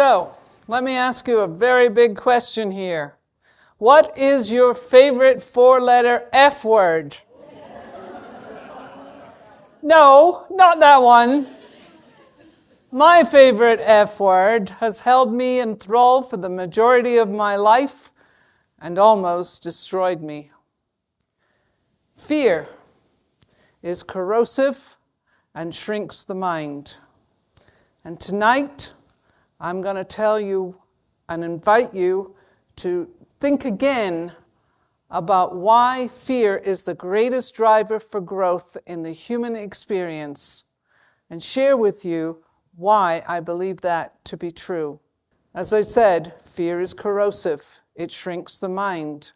So, let me ask you a very big question here. What is your favorite four-letter F word? No, not that one. My favorite F word has held me in thrall for the majority of my life and almost destroyed me. Fear is corrosive and shrinks the mind. And tonight, I'm going to tell you and invite you to think again about why fear is the greatest driver for growth in the human experience, and share with you why I believe that to be true. As I said, fear is corrosive. It shrinks the mind.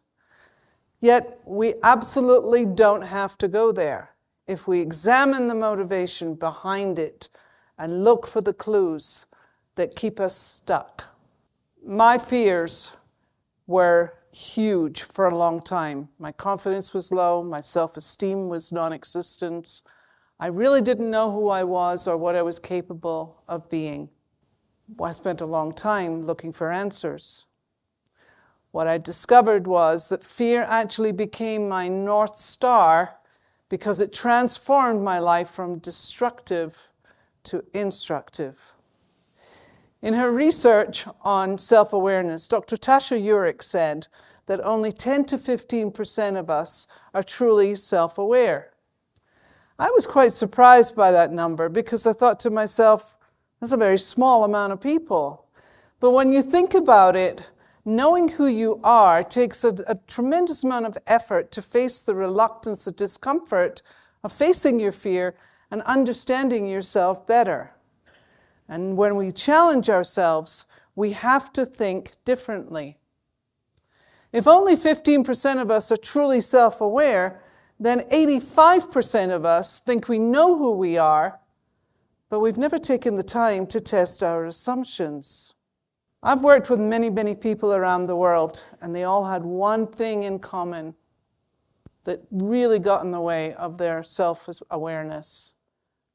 Yet we absolutely don't have to go there. If we examine the motivation behind it and look for the clues that keep us stuck. My fears were huge for a long time. My confidence was low. My self-esteem was non-existent. I really didn't know who I was or what I was capable of being. I spent a long time looking for answers. What I discovered was that fear actually became my North Star because it transformed my life from destructive to instructive. In her research on self-awareness, Dr. Tasha Eurich said that only 10 to 15% of us are truly self-aware. I was quite surprised by that number because I thought to myself, that's a very small amount of people. But when you think about it, knowing who you are takes a tremendous amount of effort to face the reluctance, the discomfort of facing your fear and understanding yourself better. And when we challenge ourselves, we have to think differently. If only 15% of us are truly self-aware, then 85% of us think we know who we are, but we've never taken the time to test our assumptions. I've worked with many, many people around the world, and they all had one thing in common that really got in the way of their self-awareness,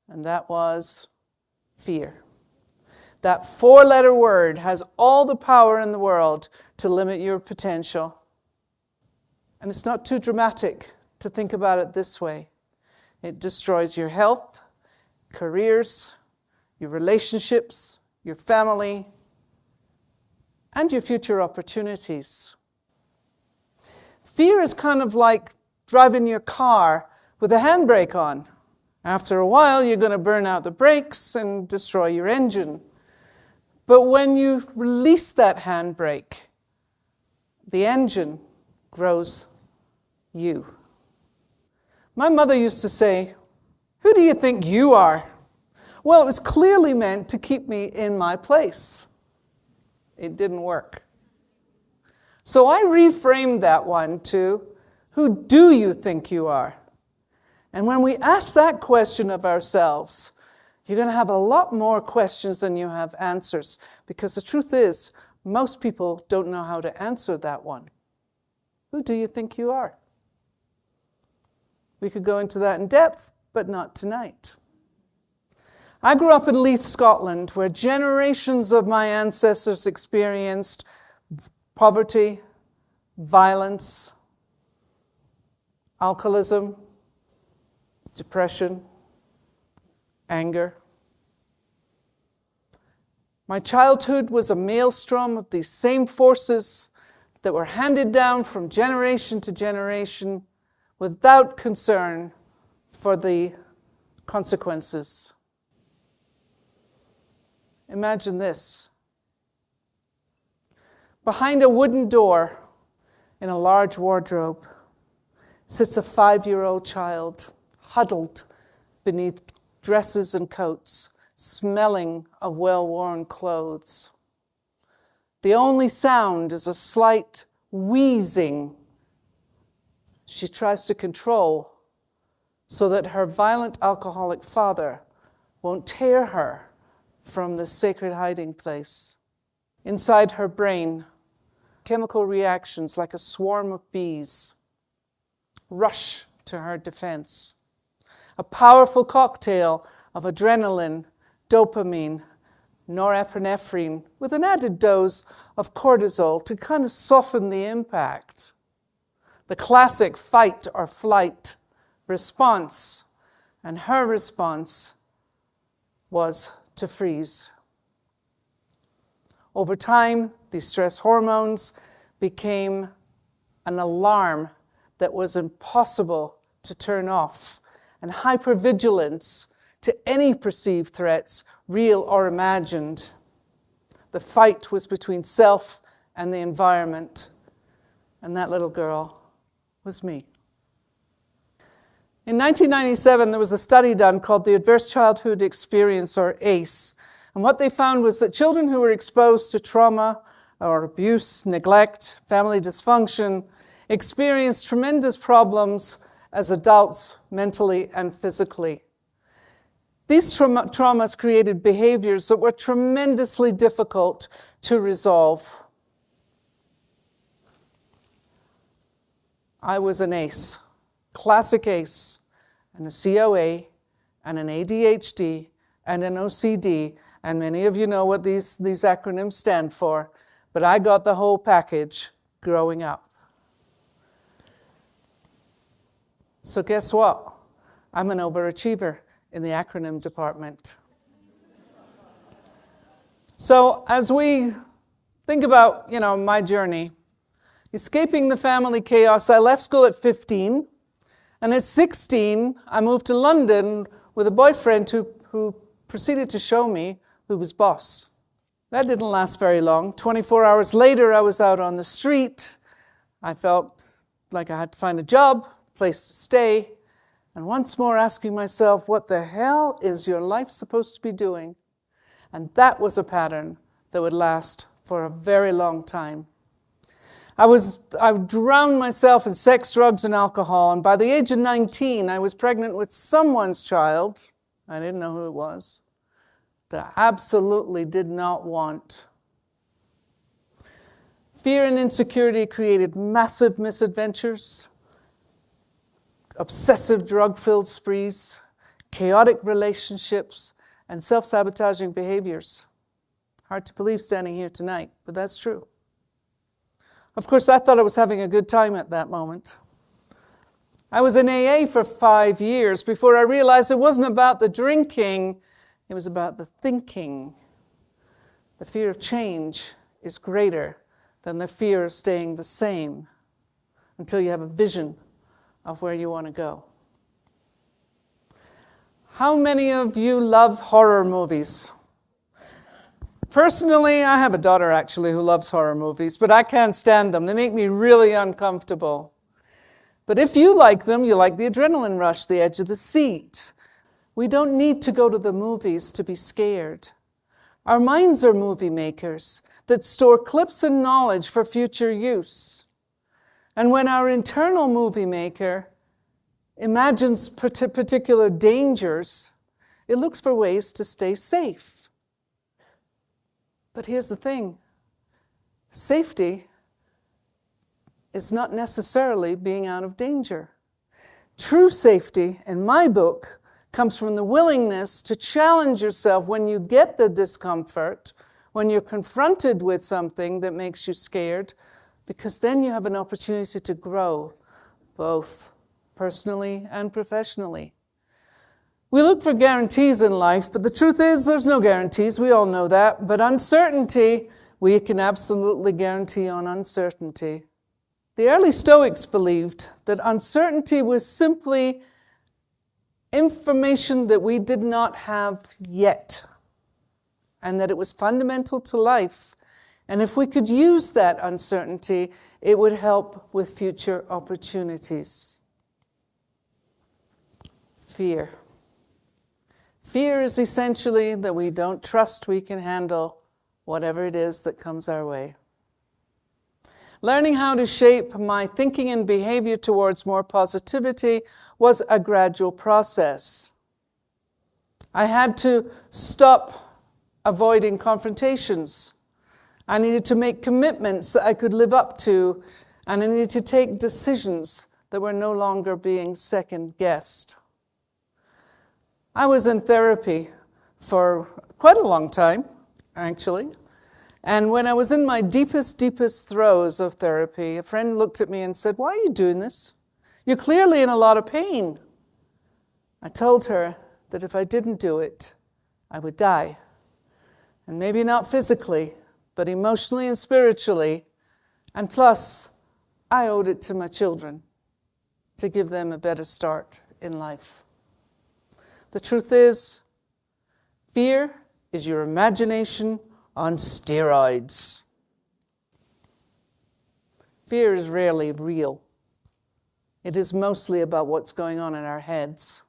and that was fear. That four-letter word has all the power in the world to limit your potential. And it's not too dramatic to think about it this way. It destroys your health, careers, your relationships, your family, and your future opportunities. Fear is kind of like driving your car with a handbrake on. After a while, you're going to burn out the brakes and destroy your engine. But when you release that handbrake, the engine grows you. My mother used to say, "Who do you think you are?" Well, it was clearly meant to keep me in my place. It didn't work. So I reframed that one to, who do you think you are? And when we ask that question of ourselves, you're going to have a lot more questions than you have answers, because the truth is, most people don't know how to answer that one. Who do you think you are? We could go into that in depth, but not tonight. I grew up in Leith, Scotland, where generations of my ancestors experienced poverty, violence, alcoholism, depression, anger. My childhood was a maelstrom of these same forces that were handed down from generation to generation without concern for the consequences. Imagine this. Behind a wooden door in a large wardrobe sits a 5-year-old child, huddled beneath dresses and coats, smelling of well-worn clothes. The only sound is a slight wheezing she tries to control so that her violent alcoholic father won't tear her from this sacred hiding place. Inside her brain, chemical reactions like a swarm of bees rush to her defense. A powerful cocktail of adrenaline, dopamine, norepinephrine with an added dose of cortisol to kind of soften the impact. The classic fight or flight response. And her response was to freeze. Over time, these stress hormones became an alarm that was impossible to turn off, and hypervigilance to any perceived threats, real or imagined. The fight was between self and the environment, and that little girl was me. In 1997, there was a study done called the Adverse Childhood Experience, or ACE, and what they found was that children who were exposed to trauma or abuse, neglect, family dysfunction, experienced tremendous problems as adults, mentally and physically. These traumas created behaviors that were tremendously difficult to resolve. I was an ACE, classic ACE, and a COA, and an ADHD, and an OCD, and many of you know what these acronyms stand for, but I got the whole package growing up. So guess what? I'm an overachiever in the acronym department. So as we think about, my journey, escaping the family chaos, I left school at 15, and at 16, I moved to London with a boyfriend who proceeded to show me who was boss. That didn't last very long. 24 hours later, I was out on the street. I felt like I had to find a job, place to stay, and once more asking myself, what the hell is your life supposed to be doing? And that was a pattern that would last for a very long time. I drowned myself in sex, drugs, and alcohol, and by the age of 19, I was pregnant with someone's child. I didn't know who it was, that I absolutely did not want. Fear and insecurity created massive misadventures, obsessive drug-filled sprees, chaotic relationships, and self-sabotaging behaviors. Hard to believe standing here tonight, but that's true. Of course, I thought I was having a good time at that moment. I was in AA for 5 years before I realized it wasn't about the drinking, it was about the thinking. The fear of change is greater than the fear of staying the same until you have a vision of where you want to go. How many of you love horror movies? Personally, I have a daughter actually who loves horror movies, but I can't stand them. They make me really uncomfortable. But if you like them, you like the adrenaline rush, the edge of the seat. We don't need to go to the movies to be scared. Our minds are movie makers that store clips and knowledge for future use. And when our internal movie maker imagines particular dangers, it looks for ways to stay safe. But here's the thing. Safety is not necessarily being out of danger. True safety, in my book, comes from the willingness to challenge yourself when you get the discomfort, when you're confronted with something that makes you scared, because then you have an opportunity to grow, both personally and professionally. We look for guarantees in life, but the truth is there's no guarantees. We all know that. But uncertainty, we can absolutely guarantee on uncertainty. The early Stoics believed that uncertainty was simply information that we did not have yet, and that it was fundamental to life. And if we could use that uncertainty, it would help with future opportunities. Fear. Fear is essentially that we don't trust we can handle whatever it is that comes our way. Learning how to shape my thinking and behavior towards more positivity was a gradual process. I had to stop avoiding confrontations. I needed to make commitments that I could live up to, and I needed to take decisions that were no longer being second-guessed. I was in therapy for quite a long time, actually. And when I was in my deepest throes of therapy, a friend looked at me and said, "Why are you doing this? You're clearly in a lot of pain." I told her that if I didn't do it, I would die. And maybe not physically, but emotionally and spiritually. And plus, I owed it to my children to give them a better start in life. The truth is, fear is your imagination on steroids. Fear is rarely real. It is mostly about what's going on in our heads.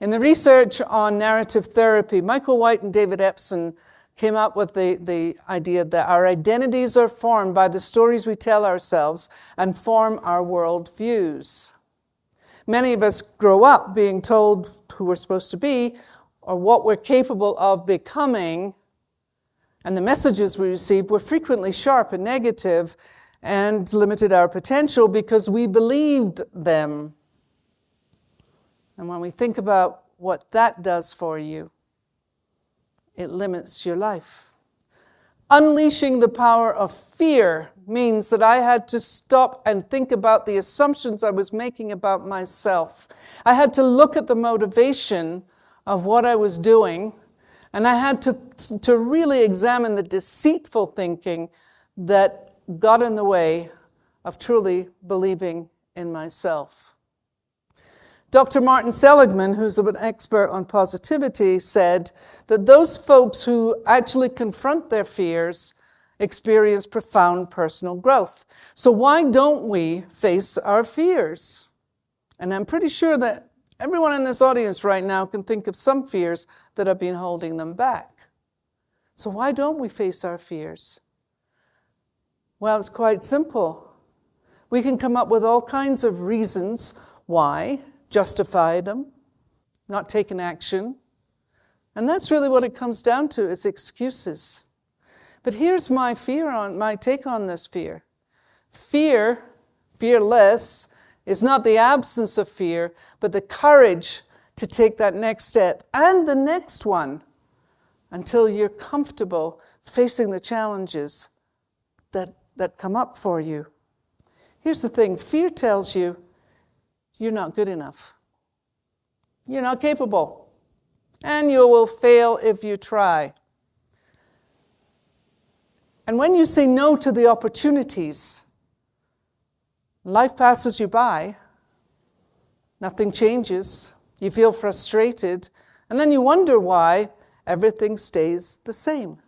In the research on narrative therapy, Michael White and David Epson came up with the idea that our identities are formed by the stories we tell ourselves and form our world views. Many of us grow up being told who we're supposed to be or what we're capable of becoming, and the messages we received were frequently sharp and negative and limited our potential because we believed them. And when we think about what that does for you, it limits your life. Unleashing the power of fear means that I had to stop and think about the assumptions I was making about myself. I had to look at the motivation of what I was doing, and I had to really examine the deceitful thinking that got in the way of truly believing in myself. Dr. Martin Seligman, who's an expert on positivity, said that those folks who actually confront their fears experience profound personal growth. So why don't we face our fears? And I'm pretty sure that everyone in this audience right now can think of some fears that have been holding them back. So why don't we face our fears? Well, it's quite simple. We can come up with all kinds of reasons why, justify them, not take an action. And that's really what it comes down to, is excuses. But here's my take on this fear. Fearless, is not the absence of fear, but the courage to take that next step and the next one until you're comfortable facing the challenges that come up for you. Here's the thing, fear tells you you're not good enough. You're not capable. And you will fail if you try. And when you say no to the opportunities, life passes you by, nothing changes, you feel frustrated, and then you wonder why everything stays the same.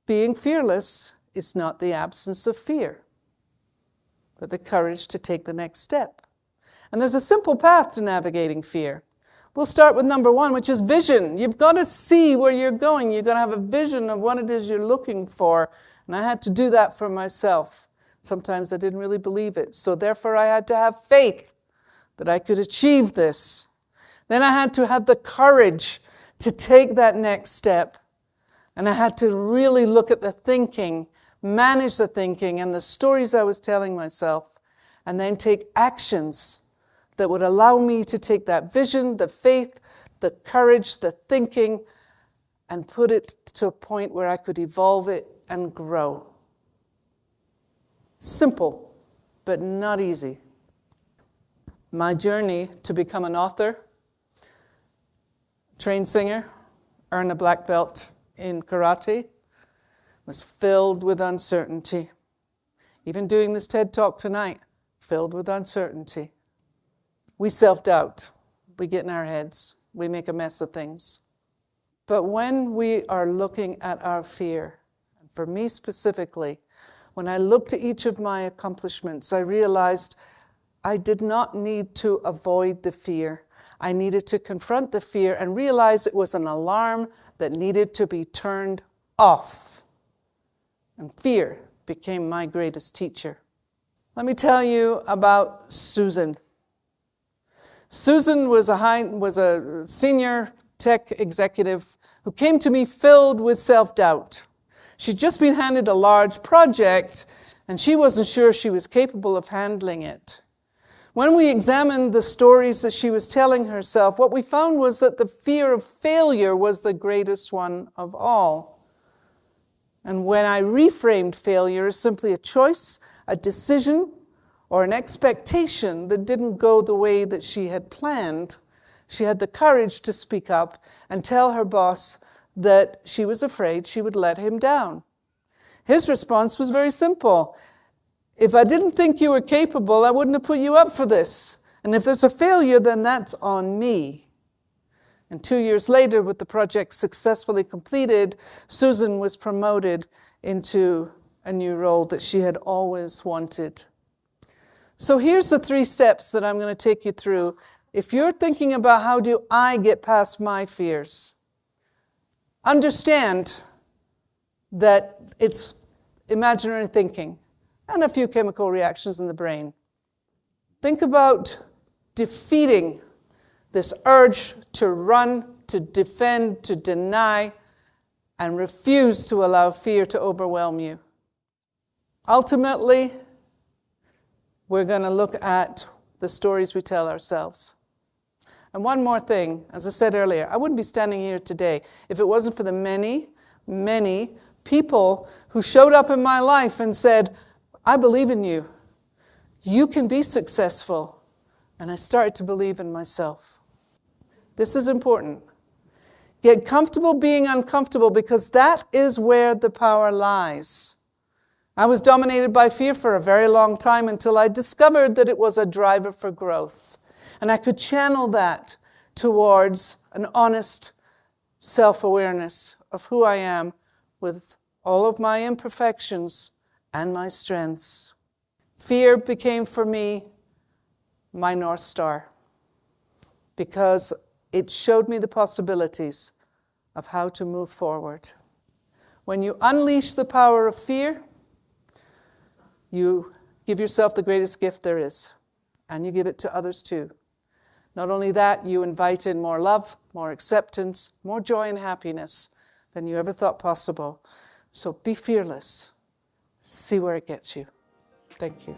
Being fearless is not the absence of fear, but the courage to take the next step. And there's a simple path to navigating fear. We'll start with number one, which is vision. You've got to see where you're going. You've got to have a vision of what it is you're looking for. And I had to do that for myself. Sometimes I didn't really believe it. So therefore I had to have faith that I could achieve this. Then I had to have the courage to take that next step. And I had to really look at the thinking, manage the thinking and the stories I was telling myself, and then take actions that would allow me to take that vision, the faith, the courage, the thinking, and put it to a point where I could evolve it and grow. Simple, but not easy. My journey to become an author, trained singer, earn a black belt in karate, was filled with uncertainty. Even doing this TED Talk tonight, filled with uncertainty. We self-doubt. We get in our heads. We make a mess of things. But when we are looking at our fear, and for me specifically, when I looked at each of my accomplishments, I realized I did not need to avoid the fear. I needed to confront the fear and realize it was an alarm that needed to be turned off. And fear became my greatest teacher. Let me tell you about Susan. Susan was a senior tech executive who came to me filled with self-doubt. She'd just been handed a large project, and she wasn't sure she was capable of handling it. When we examined the stories that she was telling herself, what we found was that the fear of failure was the greatest one of all. And when I reframed failure as simply a choice, a decision, or an expectation that didn't go the way that she had planned, she had the courage to speak up and tell her boss that she was afraid she would let him down. His response was very simple. If I didn't think you were capable, I wouldn't have put you up for this. And if there's a failure, then that's on me. And 2 years later, with the project successfully completed, Susan was promoted into a new role that she had always wanted. So here's the 3 steps that I'm going to take you through. If you're thinking about how do I get past my fears, understand that it's imaginary thinking and a few chemical reactions in the brain. Think about defeating this urge to run, to defend, to deny, and refuse to allow fear to overwhelm you. Ultimately, we're going to look at the stories we tell ourselves. And one more thing, as I said earlier, I wouldn't be standing here today if it wasn't for the many, many people who showed up in my life and said, I believe in you. You can be successful. And I started to believe in myself. This is important. Get comfortable being uncomfortable because that is where the power lies. I was dominated by fear for a very long time until I discovered that it was a driver for growth. And I could channel that towards an honest self-awareness of who I am with all of my imperfections and my strengths. Fear became for me my North Star because it showed me the possibilities of how to move forward. When you unleash the power of fear, you give yourself the greatest gift there is, and you give it to others too. Not only that, you invite in more love, more acceptance, more joy and happiness than you ever thought possible. So be fearless. See where it gets you. Thank you.